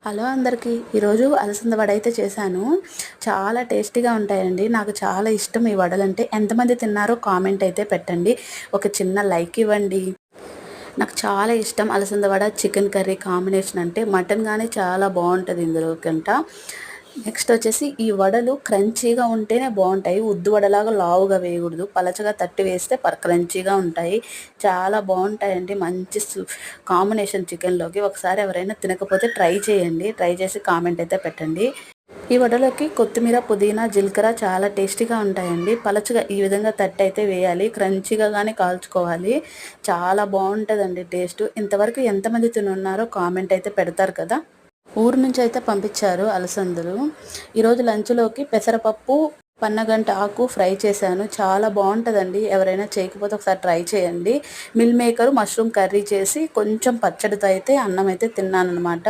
Hello అందరికీ ఈరోజు అలసంద వడ అయితే చేశాను. చాలా టేస్టీగా ఉంటాయండి. నాకు చాలా ఇష్టం ఈ వడలంటే. ఎంతమంది తిన్నారో కామెంట్ అయితే పెట్టండి. ఒక చిన్న లైక్ ఇవ్వండి. నాకు చాలా ఇష్టం అలసంద వడ చికెన్ కర్రీ కాంబినేషన్ అంటే. మటన్ కానీ చాలా బాగుంటుంది ఇందులో కంట. నెక్స్ట్ వచ్చేసి ఈ వడలు క్రంచీగా ఉంటేనే బాగుంటాయి. ఉద్దు వడలాగా లావుగా వేయకూడదు. పలచగా తట్టి వేస్తే క్రంచీగా ఉంటాయి. చాలా బాగుంటాయండి. మంచి కాంబినేషన్ చికెన్లోకి. ఒకసారి ఎవరైనా తినకపోతే ట్రై చేయండి. ట్రై చేసి కామెంట్ అయితే పెట్టండి. ఈ వడలోకి కొత్తిమీర, పుదీనా, జీలకర్ర చాలా టేస్టీగా ఉంటాయండి. పలచగా ఈ విధంగా తట్టి అయితే వేయాలి. క్రంచీగా కానీ కాల్చుకోవాలి. చాలా బాగుంటుందండి టేస్ట్. ఇంతవరకు ఎంతమంది తినున్నారో కామెంట్ అయితే పెడతారు కదా. ఊరు నుంచి అయితే పంపించారు అలసందలు. ఈరోజు లంచ్లోకి పెసరపప్పు, పన్నగంట ఆకు ఫ్రై చేశాను. చాలా బాగుంటుందండి. ఎవరైనా చేయకపోతే ఒకసారి ట్రై చేయండి. మిల్ మేకర్, మష్రూమ్ కర్రీ చేసి కొంచెం పచ్చడితో అయితే అన్నం అయితే తిన్నాను అనమాట.